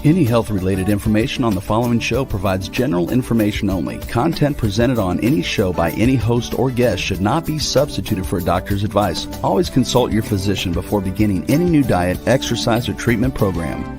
Any health-related information on the following show provides general information only. Content presented on any show by any host or guest should not be substituted for a doctor's advice. Always consult your physician before beginning any new diet, exercise, or treatment program.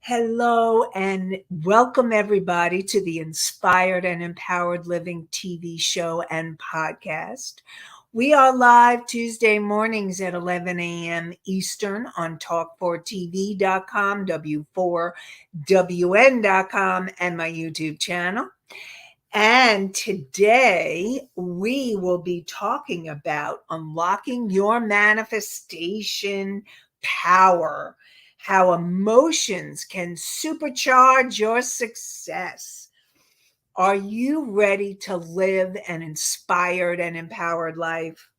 Hello and welcome everybody to the Inspired and Empowered Living TV show and podcast. We are live Tuesday mornings at 11 a.m. Eastern on talk4tv.com, w4wn.com, and my YouTube channel. And today we will be talking about unlocking your manifestation power, how emotions can supercharge your success. Are you ready to live an inspired and empowered life?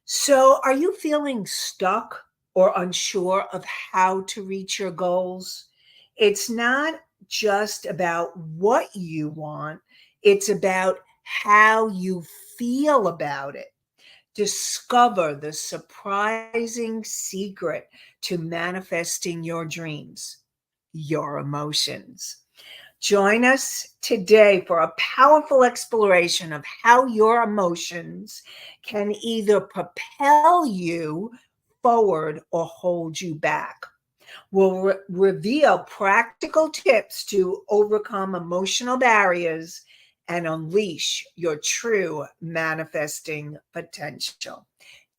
So, are you feeling stuck or unsure of how to reach your goals? It's not just about what you want, it's about how you feel about it. Discover the surprising secret to manifesting your dreams, your emotions. Join us today for a powerful exploration of how your emotions can either propel you forward or hold you back. We'll reveal practical tips to overcome emotional barriers and unleash your true manifesting potential.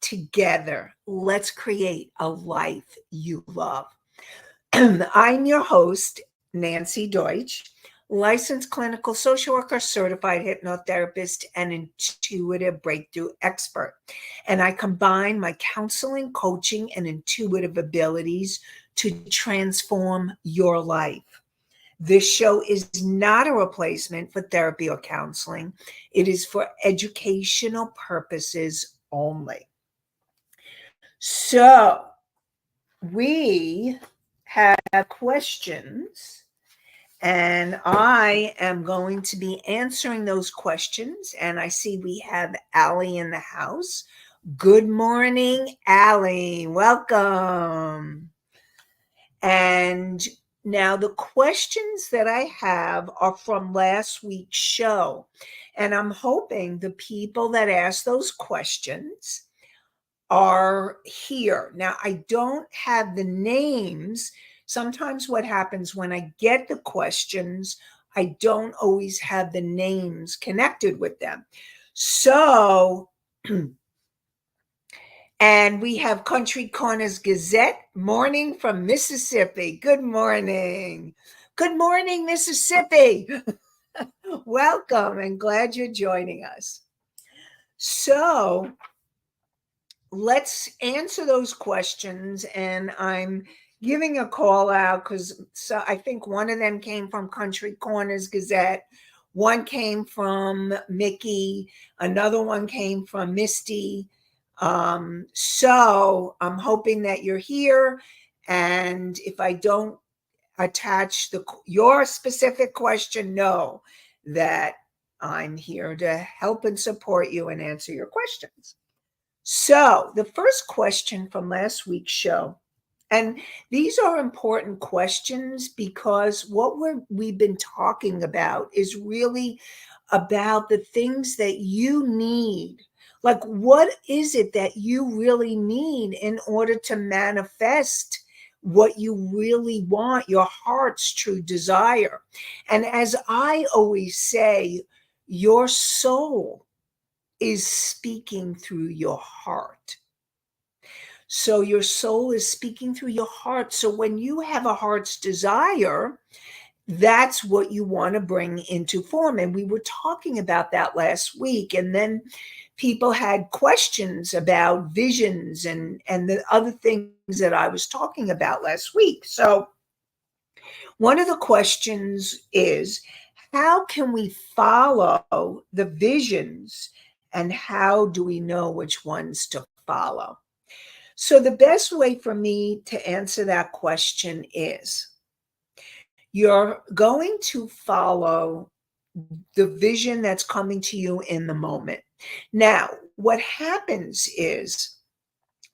Together, let's create a life you love. I'm your host, Nanci Deutsch, licensed clinical social worker, certified hypnotherapist, and intuitive breakthrough expert. And I combine my counseling, coaching, and intuitive abilities to transform your life. This show is not a replacement for therapy or counseling. It is for educational purposes only. So we have questions, and I am going to be answering those questions. And I see we have Allie in the house. Good morning, Allie. Welcome. And now, the questions that I have are from last week's show, and I'm hoping the people that asked those questions are here. Now, I don't have the names. Sometimes what happens when I get the questions, I don't always have the names connected with them. So, and we have Country Corners Gazette, morning from Mississippi. Good morning. Good morning, Mississippi. Welcome and glad you're joining us. So let's answer those questions. And I'm giving a call out because I think one of them came from Country Corners Gazette. One came from Mickey. Another one came from Misty. So I'm hoping that you're here, and if I don't attach your specific question, know that I'm here to help and support you and answer your questions. So the first question from last week's show, and these are important questions because what we've been talking about is really about the things that you need. Like, what is it that you really need in order to manifest what you really want, your heart's true desire? And as I always say, your soul is speaking through your heart. So your soul is speaking through your heart. So when you have a heart's desire, that's what you want to bring into form. And we were talking about that last week. And then people had questions about visions and the other things that I was talking about last week. So one of the questions is, how can we follow the visions and how do we know which ones to follow? So the best way for me to answer that question is, you're going to follow the vision that's coming to you in the moment. Now, what happens is,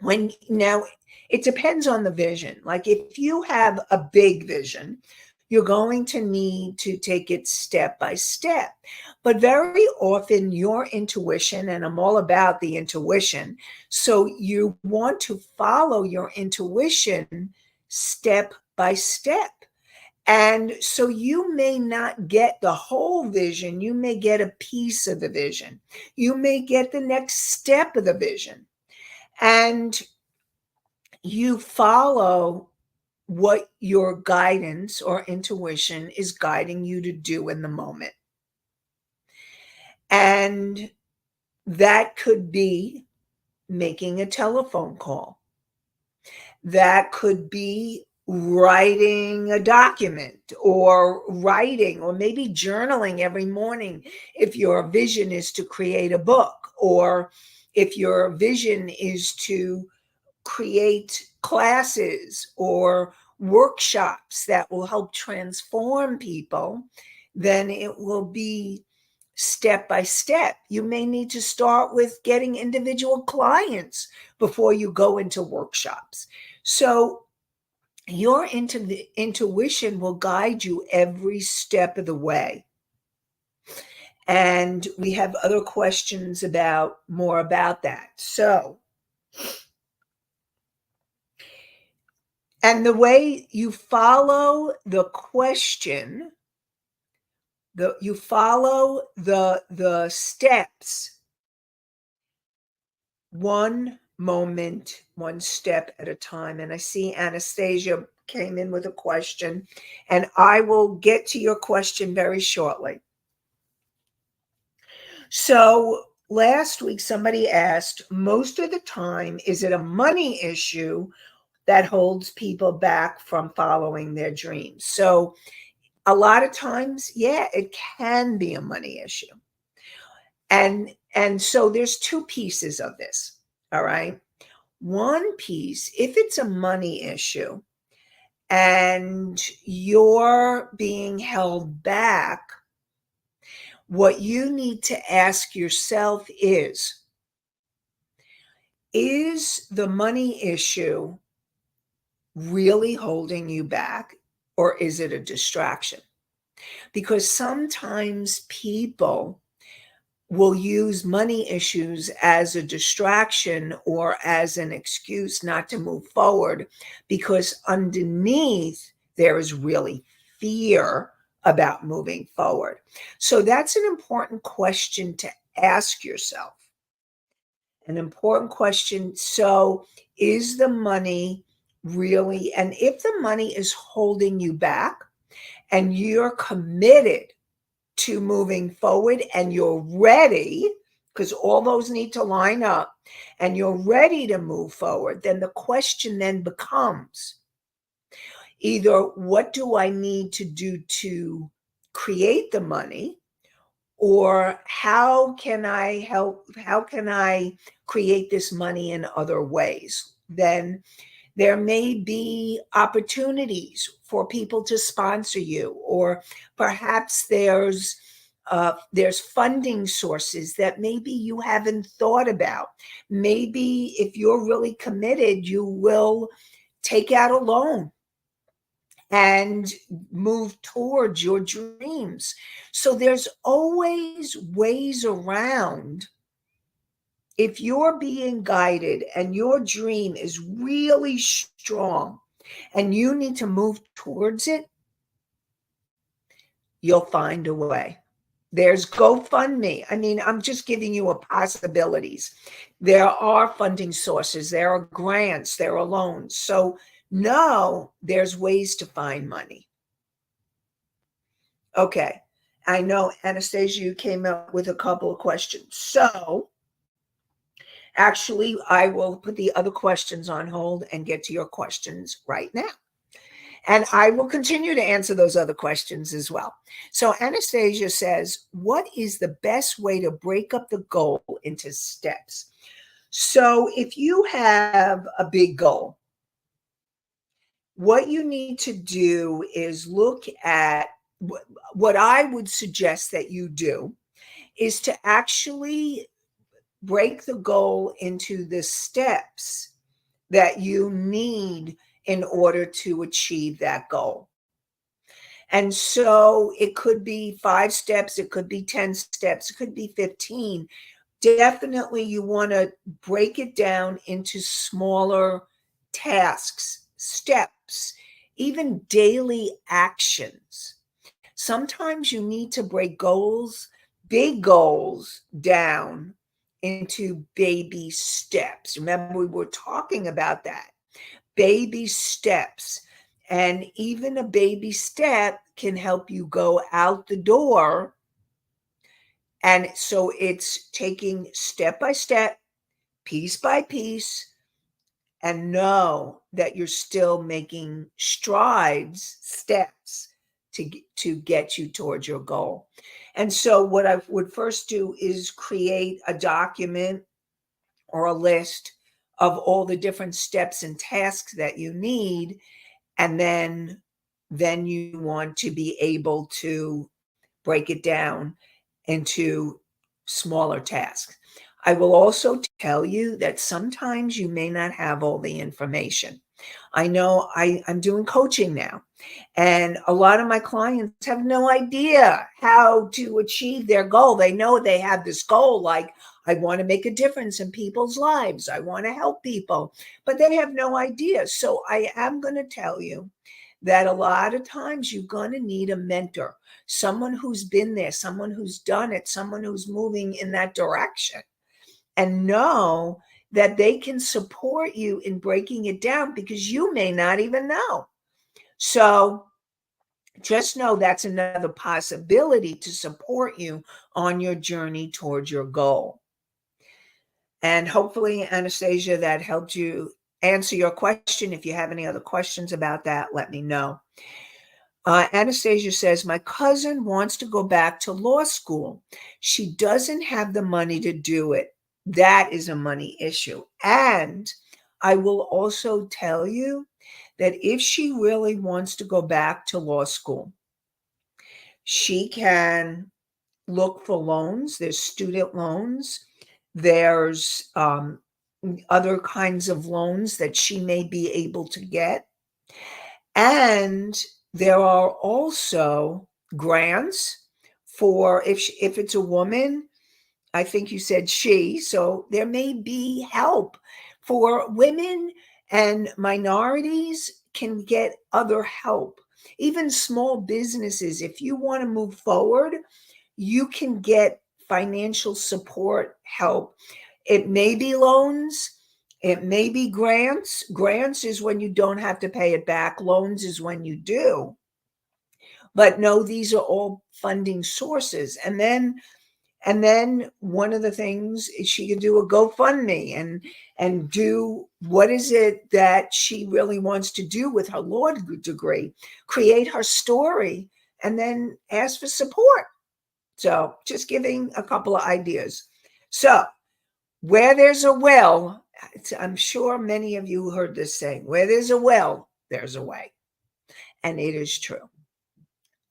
now it depends on the vision. Like if you have a big vision, you're going to need to take it step by step. But very often your intuition, and I'm all about the intuition, so you want to follow your intuition step by step. And so you may not get the whole vision, you may get a piece of the vision, you may get the next step of the vision. And you follow what your guidance or intuition is guiding you to do in the moment. And that could be making a telephone call. That could be writing a document, or writing, or maybe journaling every morning if your vision is to create a book, or if your vision is to create classes or workshops that will help transform people, then it will be step by step. You may need to start with getting individual clients before you go into workshops. So your intuition will guide you every step of the way. And we have other questions about more about that. So, and the way you follow the question, you follow the steps, one moment, one step at a time. And I see Anastasia came in with a question, and I will get to your question very shortly. So last week, somebody asked, most of the time, is it a money issue that holds people back from following their dreams? So a lot of times, yeah, it can be a money issue. And so there's two pieces of this. All right. One piece, if it's a money issue and you're being held back, what you need to ask yourself is the money issue really holding you back, or is it a distraction? Because sometimes people will use money issues as a distraction or as an excuse not to move forward, because underneath there is really fear about moving forward. So that's an important question to ask yourself. An important question. So is the money really, and if the money is holding you back and you're committed to moving forward and you're ready, because all those need to line up, and you're ready to move forward, then the question then becomes either, what do I need to do to create the money, or how can I help? How can I create this money in other ways? Then there may be opportunities for people to sponsor you, or perhaps there's funding sources that maybe you haven't thought about. Maybe if you're really committed, you will take out a loan and move towards your dreams. So there's always ways around. If you're being guided and your dream is really strong and you need to move towards it, you'll find a way. There's GoFundMe. I mean, I'm just giving you possibilities. There are funding sources, there are grants, there are loans. So no, there's ways to find money. Okay. I know, Anastasia, you came up with a couple of questions. So actually, I will put the other questions on hold and get to your questions right now. And I will continue to answer those other questions as well. So Anastasia says, what is the best way to break up the goal into steps? So if you have a big goal, what you need to do is look at what I would suggest that you do is to actually break the goal into the steps that you need in order to achieve that goal. And so it could be 5 steps, it could be 10 steps, it could be 15. Definitely, you want to break it down into smaller tasks, steps, even daily actions. Sometimes you need to break goals, big goals, down into baby steps. Remember, we were talking about that. Baby steps. And even a baby step can help you go out the door. And so it's taking step by step, piece by piece, and know that you're still making strides, steps to get you towards your goal. And so what I would first do is create a document or a list of all the different steps and tasks that you need. And then you want to be able to break it down into smaller tasks. I will also tell you that sometimes you may not have all the information. I know I'm doing coaching now, and a lot of my clients have no idea how to achieve their goal. They know they have this goal, like, I want to make a difference in people's lives, I want to help people, but they have no idea. So I am going to tell you that a lot of times you're going to need a mentor, someone who's been there, someone who's done it, someone who's moving in that direction, and know that they can support you in breaking it down because you may not even know. So just know that's another possibility to support you on your journey towards your goal. And hopefully, Anastasia, that helped you answer your question. If you have any other questions about that, let me know. Anastasia says, my cousin wants to go back to law school. She doesn't have the money to do it. That is a money issue. And I will also tell you that if she really wants to go back to law school, she can look for loans. There's student loans. There's other kinds of loans that she may be able to get. And there are also grants for if it's a woman. I think you said she, so there may be help for women, and minorities can get other help. Even small businesses, if you want to move forward, you can get financial support help. It may be loans, it may be grants. Grants is when you don't have to pay it back. Loans is when you do. But no, these are all funding sources. And then one of the things is she could do a GoFundMe and do what is it that she really wants to do with her law degree, create her story, and then ask for support. So just giving a couple of ideas. So where there's a well, I'm sure many of you heard this saying, where there's a well, there's a way. And it is true.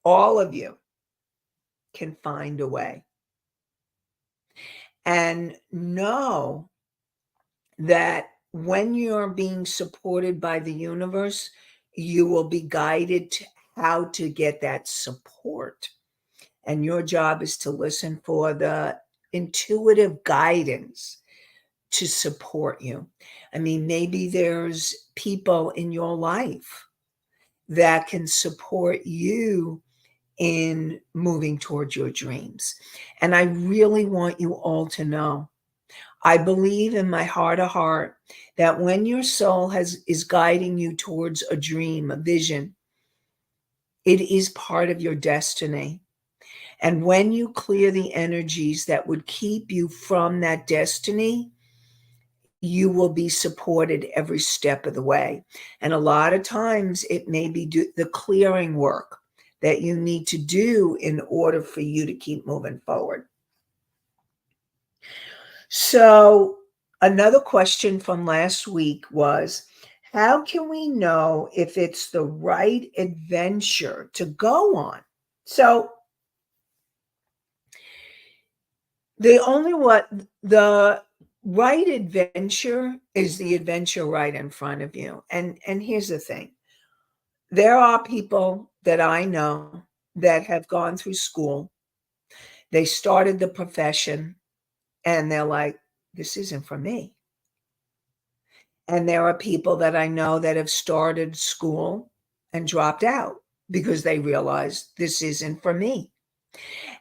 All of you can find a way. And know that when you're being supported by the universe, you will be guided to how to get that support. And your job is to listen for the intuitive guidance to support you. I mean, maybe there's people in your life that can support you in moving towards your dreams. And I really want you all to know, I believe in my heart of heart that when your soul is guiding you towards a dream, a vision, It is part of your destiny. And when you clear the energies that would keep you from that destiny, you will be supported every step of the way. And a lot of times it may be the clearing work that you need to do in order for you to keep moving forward. So, another question from last week was, how can we know if it's the right adventure to go on? So, the right adventure is the adventure right in front of you. And here's the thing. There are people that I know that have gone through school. They started the profession and they're like, this isn't for me. And there are people that I know that have started school and dropped out because they realized this isn't for me.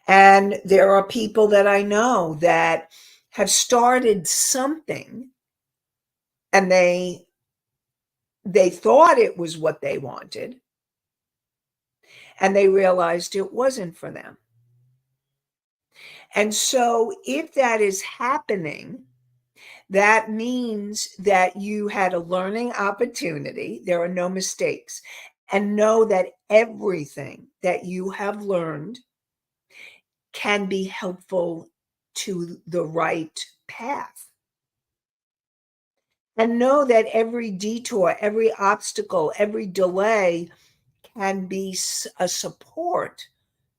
And there are people that I know that have started something and they thought it was what they wanted and they realized it wasn't for them. And so if that is happening, that means that you had a learning opportunity. There are no mistakes. And know that everything that you have learned can be helpful to the right path. And know that every detour, every obstacle, every delay can be a support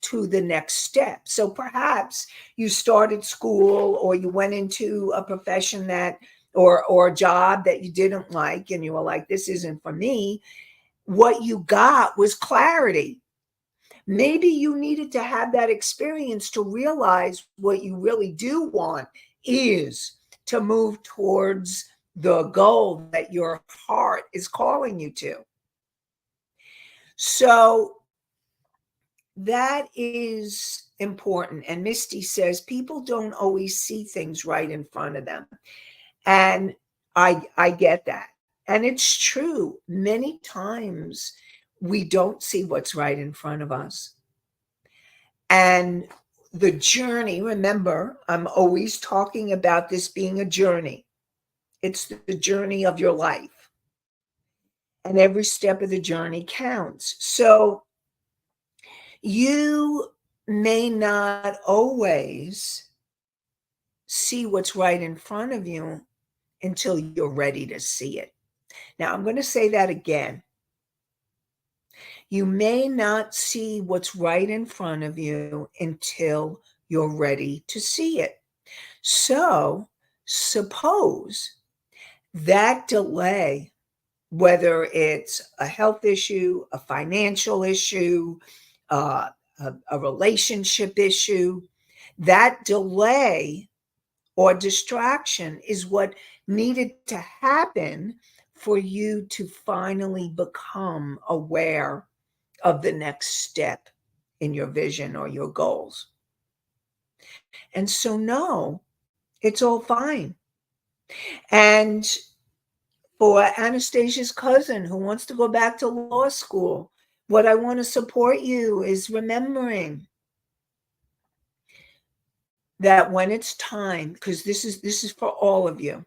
to the next step. So perhaps you started school or you went into a profession that or a job that you didn't like and you were like, this isn't for me. What you got was clarity. Maybe you needed to have that experience to realize what you really do want is to move towards the goal that your heart is calling you to. So that is important. And Misty says people don't always see things right in front of them. And I get that. And it's true. Many times we don't see what's right in front of us. And the journey, remember, I'm always talking about this being a journey. It's the journey of your life. And every step of the journey counts. So you may not always see what's right in front of you until you're ready to see it. Now, I'm going to say that again. You may not see what's right in front of you until you're ready to see it. So, suppose that delay, whether it's a health issue, a financial issue, a relationship issue, that delay or distraction is what needed to happen for you to finally become aware of the next step in your vision or your goals. And so, no, it's all fine. And for Anastasia's cousin who wants to go back to law school, what I want to support you is remembering that when it's time, because this is for all of you,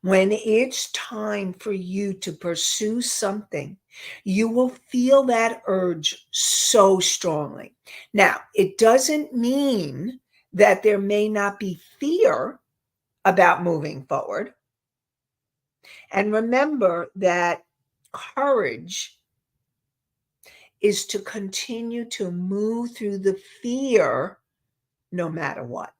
when it's time for you to pursue something, you will feel that urge so strongly. Now, it doesn't mean that there may not be fear about moving forward. And remember that courage is to continue to move through the fear no matter what.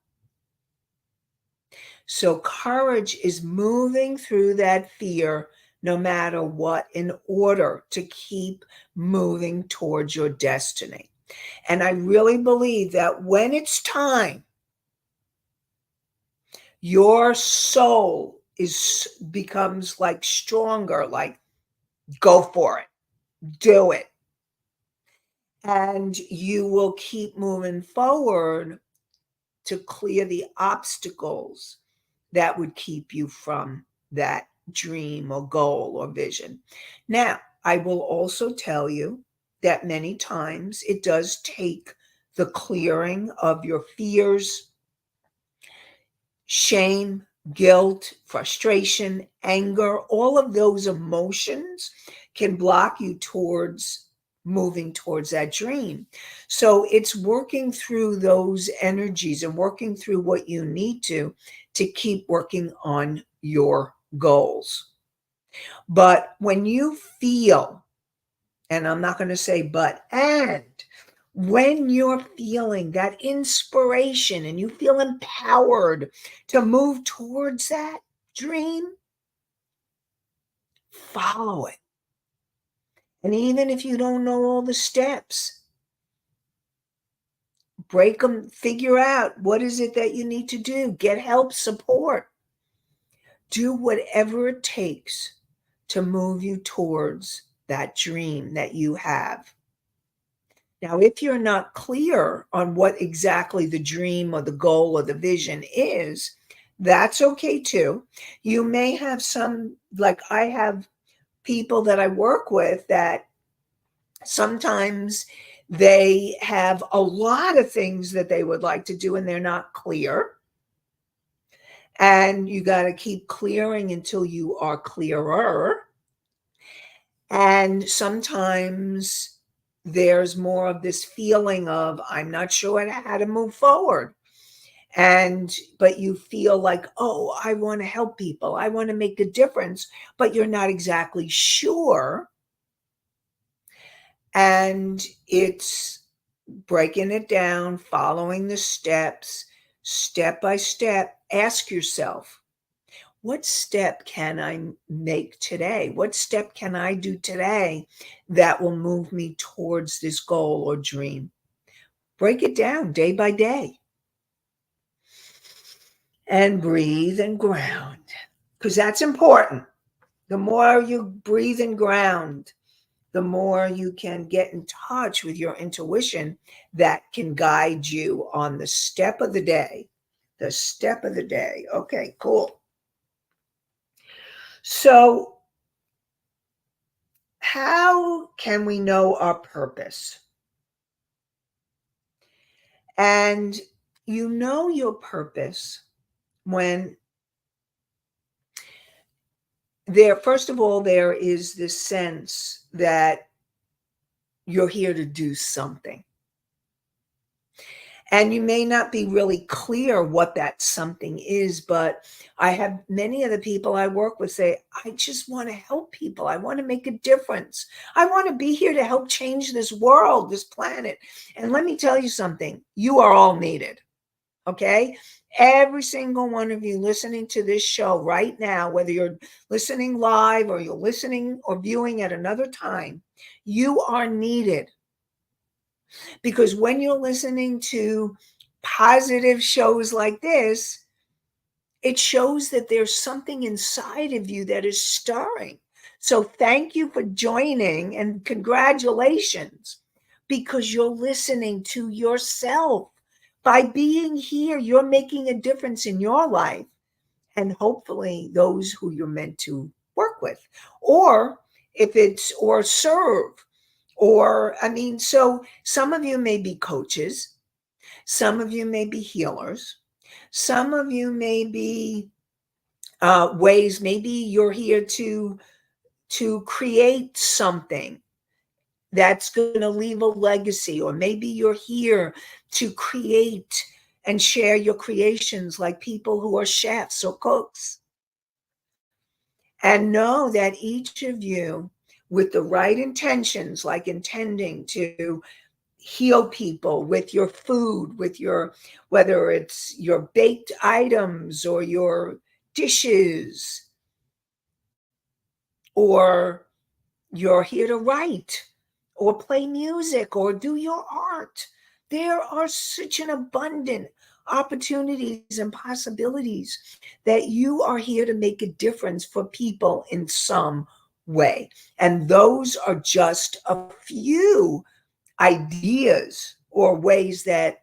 So courage is moving through that fear no matter what in order to keep moving towards your destiny. And I really believe that when it's time, your soul becomes like stronger, like go for it, do it. And you will keep moving forward to clear the obstacles that would keep you from that dream or goal or vision. Now, I will also tell you that many times it does take the clearing of your fears, shame, guilt, frustration, anger, all of those emotions can block you towards moving towards that dream. So it's working through those energies and working through what you need to keep working on your goals. But when you feel, and I'm not going to say but, and when you're feeling that inspiration and you feel empowered to move towards that dream, follow it. And even if you don't know all the steps, break them, figure out what is it that you need to do, get help, support. Do whatever it takes to move you towards that dream that you have. Now, if you're not clear on what exactly the dream or the goal or the vision is, that's okay too. You may have some, like I have people that I work with that sometimes they have a lot of things that they would like to do and they're not clear. And you got to keep clearing until you are clearer. And sometimes there's more of this feeling of, I'm not sure how to move forward. But you feel like, oh, I want to help people. I want to make a difference, but you're not exactly sure. And it's breaking it down, following the steps, step by step. Ask yourself, what step can I make today? What step can I do today that will move me towards this goal or dream? Break it down day by day and breathe and ground, because that's important. The more you breathe and ground, the more you can get in touch with your intuition that can guide you on the step of the day. The step of the day. Okay, cool. So, how can we know our purpose? And you know your purpose when first of all, there is this sense that you're here to do something. And you may not be really clear what that something is, but I have many of the people I work with say, I just want to help people. I want to make a difference. I want to be here to help change this world, this planet. And let me tell you something, you are all needed. Okay? Every single one of you listening to this show right now, whether you're listening live or you're listening or viewing at another time, you are needed. Because when you're listening to positive shows like this, it shows that there's something inside of you that is stirring. So thank you for joining and congratulations, because you're listening to yourself. By being here, you're making a difference in your life and hopefully those who you're meant to work with, or or serve. So some of you may be coaches, some of you may be healers, some of you may be ways, maybe you're here to create something that's going to leave a legacy, or maybe you're here to create and share your creations like people who are chefs or cooks. And know that each of you, with the right intentions, like intending to heal people with your food, whether it's your baked items or your dishes, or you're here to write or play music or do your art. There are such an abundant opportunities and possibilities that you are here to make a difference for people in some way. And those are just a few ideas or ways that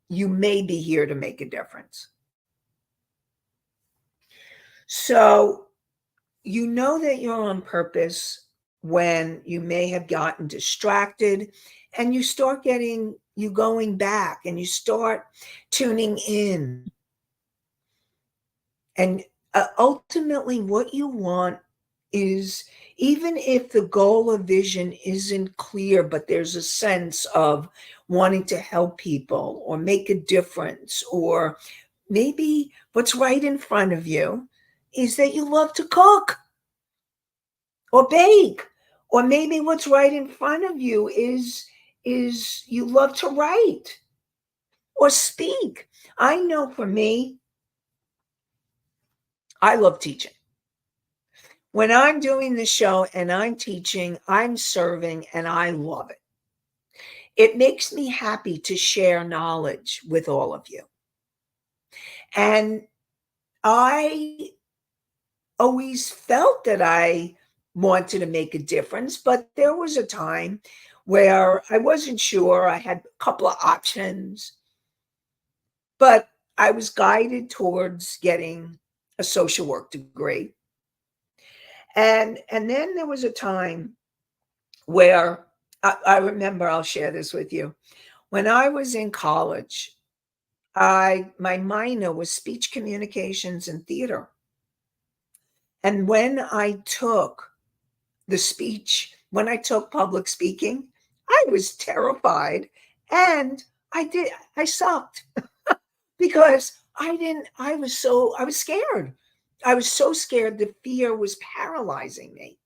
you may be here to make a difference. So you know that you're on purpose when you may have gotten distracted, and you start getting you going back and you start tuning in. And ultimately, what you want is, even if the goal or vision isn't clear, but there's a sense of wanting to help people or make a difference, or maybe what's right in front of you is that you love to cook or bake, or maybe what's right in front of you is you love to write or speak. I know for me, I love teaching. When I'm doing the show and I'm teaching, I'm serving, and I love it. It makes me happy to share knowledge with all of you. And I always felt that I wanted to make a difference, but there was a time where I wasn't sure. I had a couple of options, but I was guided towards getting a social work degree. And then there was a time where I remember, I'll share this with you. When I was in college, I my minor was speech communications and theater. And when I took public speaking, I was terrified, and I sucked because I was scared. I was so scared, the fear was paralyzing me.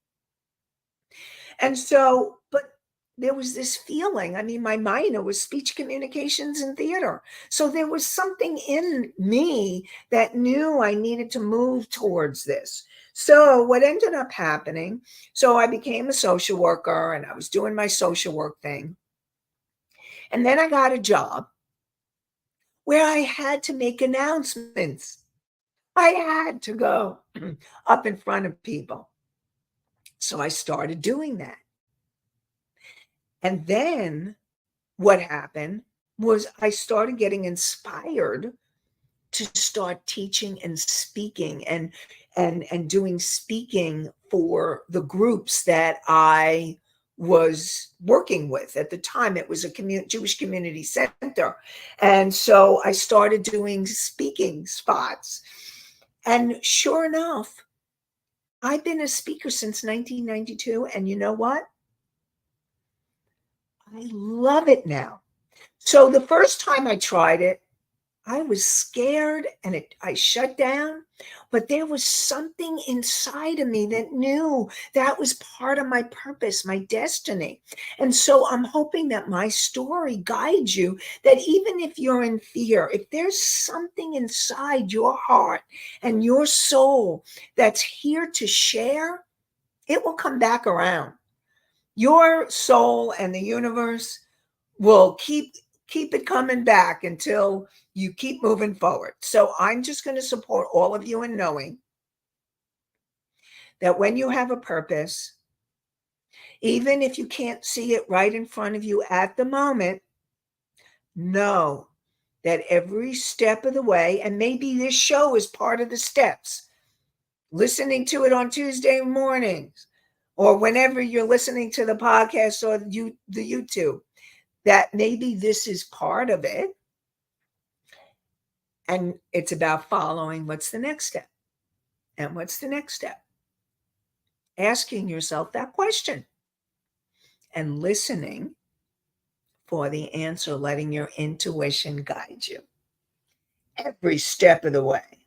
And so, but there was this feeling. I mean, my minor was speech communications and theater. So there was something in me that knew I needed to move towards this. So what ended up happening, so I became a social worker and I was doing my social work thing. And then I got a job where I had to make announcements. I had to go up in front of people. So I started doing that. And then what happened was I started getting inspired to start teaching and speaking, and doing speaking for the groups that I was working with. At the time, it was a Jewish community center. And so I started doing speaking spots. And sure enough, I've been a speaker since 1992. And you know what? I love it now. So the first time I tried it, I was scared and I shut down, but there was something inside of me that knew that was part of my purpose, my destiny. And so I'm hoping that my story guides you, that even if you're in fear, if there's something inside your heart and your soul that's here to share, it will come back around. Your soul and the universe will keep it coming back until you keep moving forward. So I'm just going to support all of you in knowing that when you have a purpose, even if you can't see it right in front of you at the moment, know that every step of the way, and maybe this show is part of the steps, listening to it on Tuesday mornings, or whenever you're listening to the podcast or the YouTube, that maybe this is part of it. And it's about following what's the next step. And what's the next step? Asking yourself that question and listening for the answer, letting your intuition guide you every step of the way.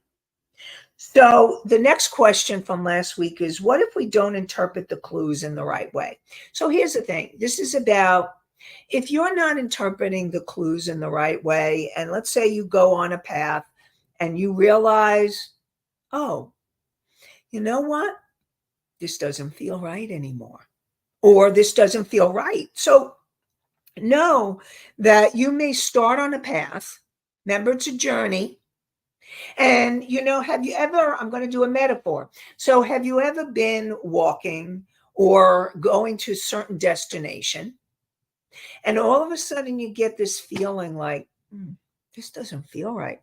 So the next question from last week is, what if we don't interpret the clues in the right way? So here's the thing. This is about, if you're not interpreting the clues in the right way, and let's say you go on a path and you realize, oh, you know what? This doesn't feel right anymore, or this doesn't feel right. So know that you may start on a path. Remember, it's a journey. And, have you ever, I'm going to do a metaphor. So have you ever been walking or going to a certain destination, and all of a sudden you get this feeling like, this doesn't feel right.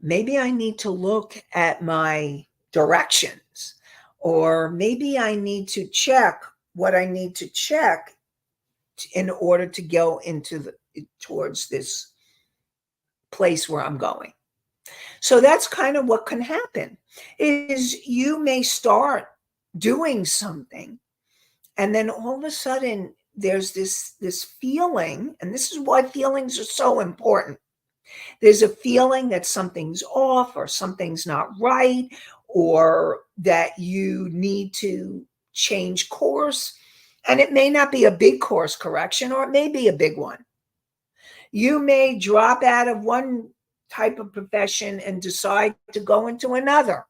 Maybe I need to look at my directions, or maybe I need to check what I need to check in order to go towards this place where I'm going. So that's kind of what can happen is you may start doing something, and then all of a sudden there's this feeling, and this is why feelings are so important. There's a feeling that something's off or something's not right, or that you need to change course. And it may not be a big course correction, or it may be a big one. You may drop out of one type of profession and decide to go into another.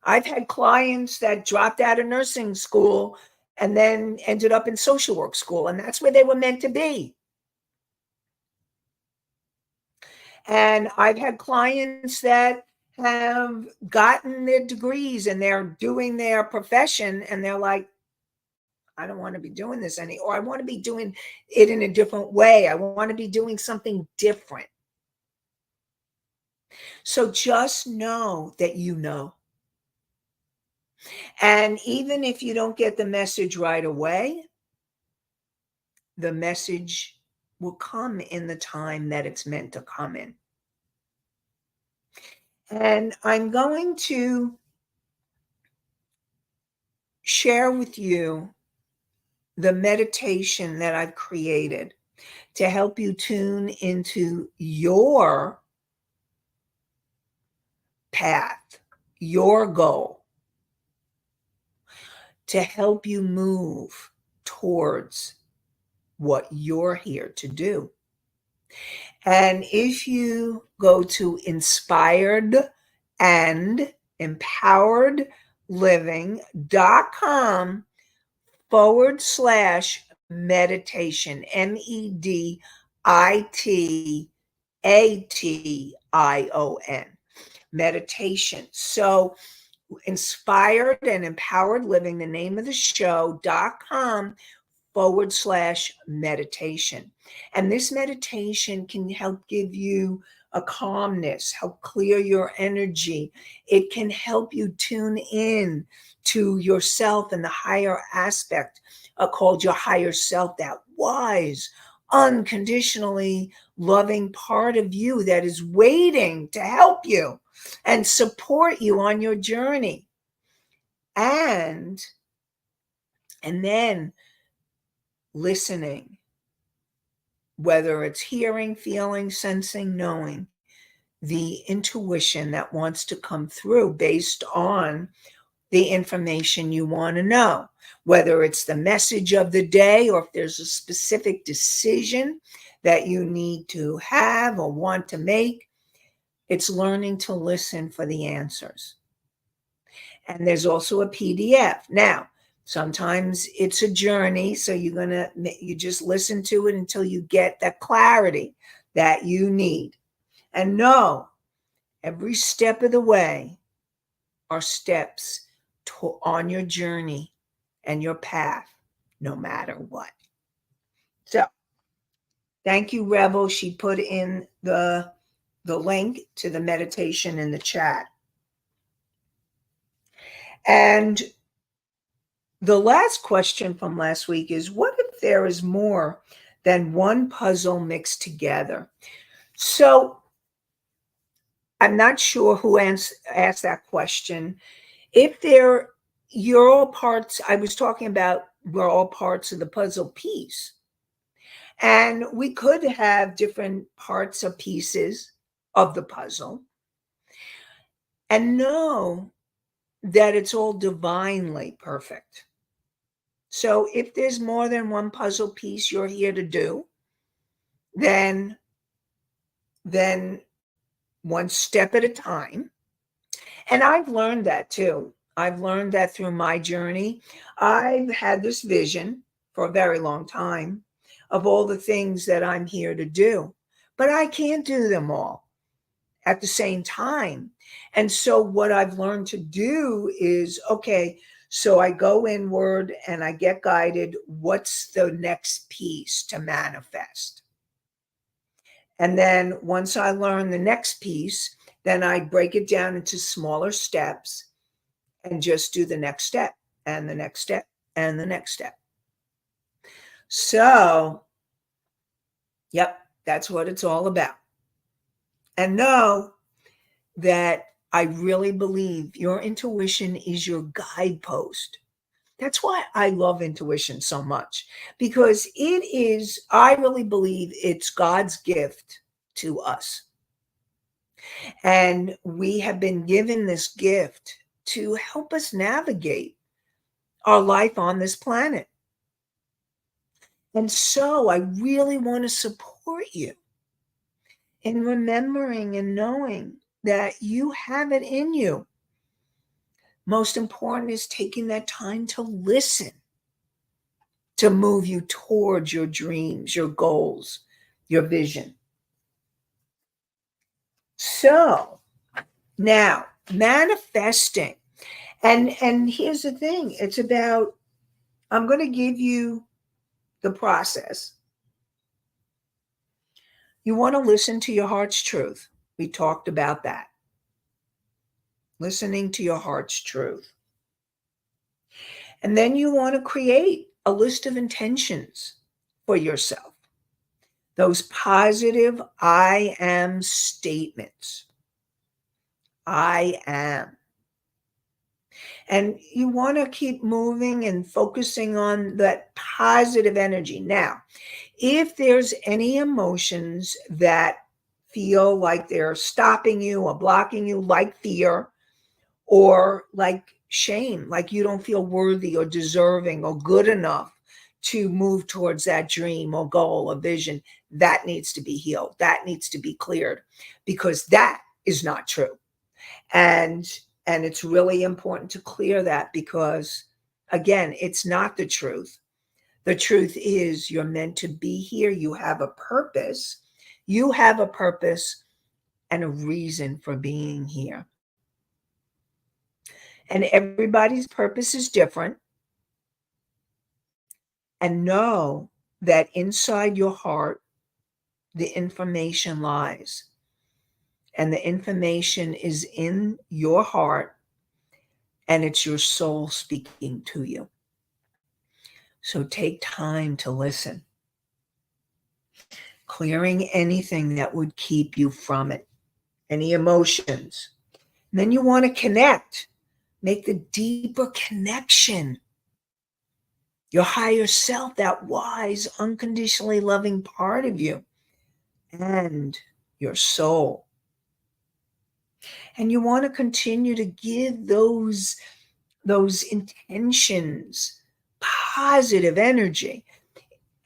I've had clients that dropped out of nursing school and then ended up in social work school, and that's where they were meant to be. And I've had clients that have gotten their degrees and they're doing their profession, and they're like, I don't want to be doing this or I want to be doing it in a different way. I want to be doing something different. So just know that you know. And even if you don't get the message right away, the message will come in the time that it's meant to come in. And I'm going to share with you the meditation that I've created to help you tune into your path, your goal, to help you move towards what you're here to do. And if you go to inspiredandempoweredliving.com/meditation, meditation, meditation. So inspired and empowered living, the name of the show.com/meditation. And this meditation can help give you a calmness, help clear your energy. It can help you tune in to yourself and the higher aspect called your higher self, that wise, unconditionally loving part of you that is waiting to help you and support you on your journey. And then listening, whether it's hearing, feeling, sensing, knowing, the intuition that wants to come through based on the information you want to know, whether it's the message of the day or if there's a specific decision that you need to have or want to make. It's learning to listen for the answers. And there's also a PDF. Now, sometimes it's a journey, so you just listen to it until you get that clarity that you need. And know every step of the way are steps on your journey and your path, no matter what. So, thank you, Rebel. She put in the link to the meditation in the chat. And the last question from last week is, what if there is more than one puzzle mixed together? So I'm not sure who asked that question. If you're all parts, I was talking about we're all parts of the puzzle piece. And we could have different parts or pieces of the puzzle and know that it's all divinely perfect. So if there's more than one puzzle piece you're here to do, then one step at a time. And I've learned that too. I've learned that through my journey. I've had this vision for a very long time of all the things that I'm here to do, but I can't do them all at the same time. And so what I've learned to do is, okay, so I go inward and I get guided. What's the next piece to manifest? And then once I learn the next piece, then I break it down into smaller steps. and just do the next step and the next step and the next step. So, yep, that's what it's all about. And know that I really believe your intuition is your guidepost. That's why I love intuition so much, because it is, I really believe it's God's gift to us. And we have been given this gift to help us navigate our life on this planet. And so I really want to support you in remembering and knowing that you have it in you. Most important is taking that time to listen, to move you towards your dreams, your goals, your vision. So now manifesting. And here's the thing. It's about, I'm going to give you the process. You want to listen to your heart's truth. We talked about that. Listening to your heart's truth. And then you want to create a list of intentions for yourself. Those positive I am statements. I am. And you want to keep moving and focusing on that positive energy. Now, if there's any emotions that feel like they're stopping you or blocking you, like fear or like shame, like you don't feel worthy or deserving or good enough to move towards that dream or goal or vision, that needs to be healed. That needs to be cleared, because that is not true. And it's really important to clear that, because again, it's not the truth. The truth is you're meant to be here. You have a purpose. You have a purpose and a reason for being here. And everybody's purpose is different. And know that inside your heart, the information lies. And the information is in your heart, and it's your soul speaking to you. So take time to listen, clearing anything that would keep you from it, any emotions. And then you want to connect, make the deeper connection. Your higher self, that wise, unconditionally loving part of you, and your soul. And you want to continue to give those intentions positive energy.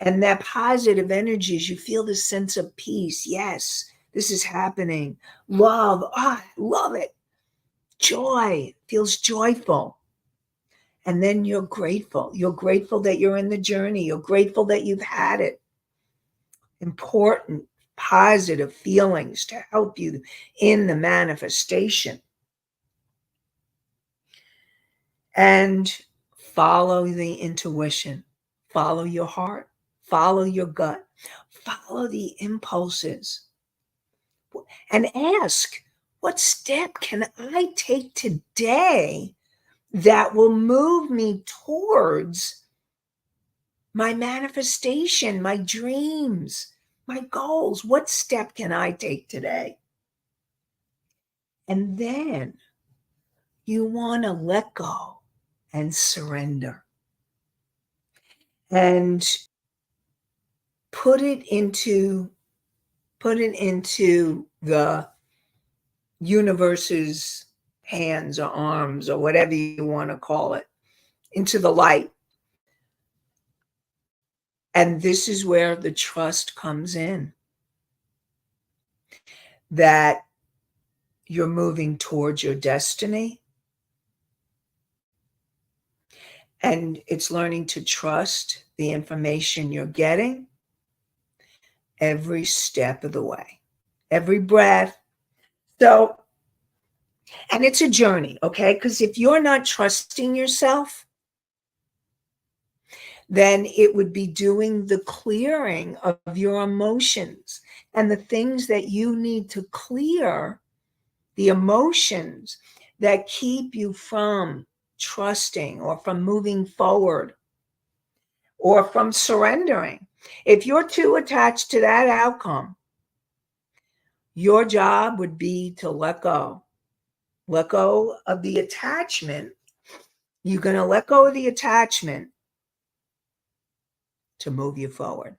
And that positive energy is, you feel this sense of peace. Yes, this is happening. Love. I love it. Joy, feels joyful. And then you're grateful. You're grateful that you're in the journey. You're grateful that you've had it. Important, positive feelings to help you in the manifestation. And follow the intuition. Follow your heart. Follow your gut. Follow the impulses. And ask, what step can I take today that will move me towards my manifestation, my dreams, my goals? What step can I take today? And then you want to let go and surrender. And put it into the universe's hands or arms or whatever you want to call it, into the light. And this is where the trust comes in, that you're moving towards your destiny. And it's learning to trust the information you're getting every step of the way, every breath. So, and it's a journey, okay? Because if you're not trusting yourself, then it would be doing the clearing of your emotions and the things that you need to clear, the emotions that keep you from trusting or from moving forward or from surrendering. If you're too attached to that outcome, your job would be to let go. Let go of the attachment. You're going to let go of the attachment to move you forward.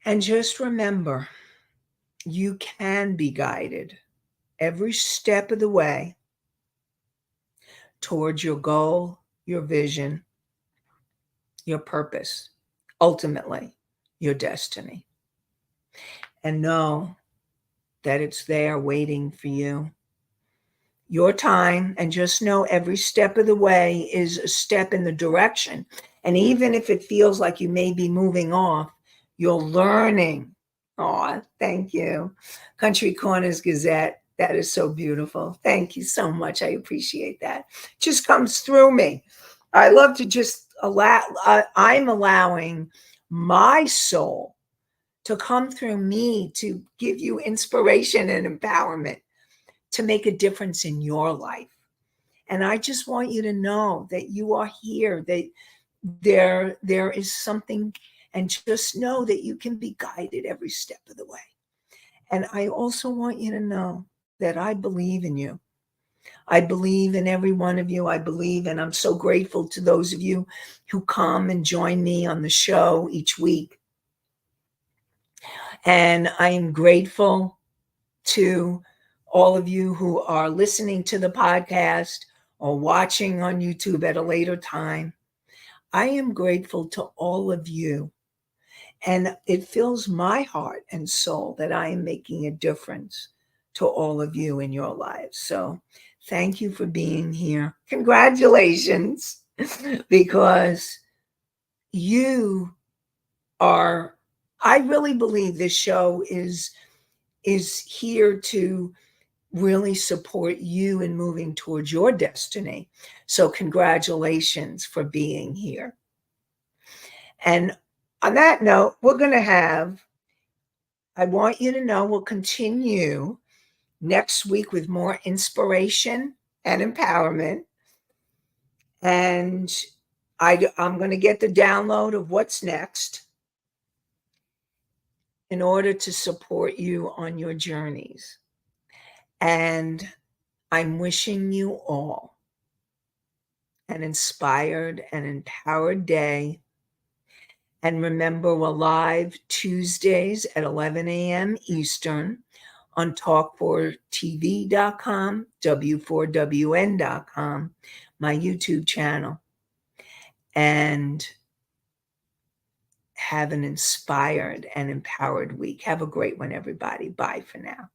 And just remember, you can be guided every step of the way towards your goal, your vision, your purpose, ultimately, your destiny. And know that it's there waiting for you. Your time, and just know every step of the way is a step in the direction. And even if it feels like you may be moving off, you're learning. Oh, thank you. Country Corners Gazette. That is so beautiful. Thank you so much. I appreciate that. Just comes through me. I love to just I'm allowing my soul to come through me to give you inspiration and empowerment to make a difference in your life. And I just want you to know that you are here, that there is something, and just know that you can be guided every step of the way. And I also want you to know that I believe in you. I believe in every one of you. I believe, and I'm so grateful to those of you who come and join me on the show each week. And I am grateful to all of you who are listening to the podcast or watching on YouTube at a later time. I am grateful to all of you. And it fills my heart and soul that I am making a difference to all of you in your lives. So thank you for being here. Congratulations, because you are, I really believe this show is here to really support you in moving towards your destiny. So congratulations for being here. And on that note, I want you to know we'll continue next week with more inspiration and empowerment. And I'm going to get the download of what's next in order to support you on your journeys. And I'm wishing you all an inspired and empowered day. And remember, we're live Tuesdays at 11 a.m. Eastern on talk4tv.com, w4wn.com, my YouTube channel. And have an inspired and empowered week. Have a great one, everybody. Bye for now.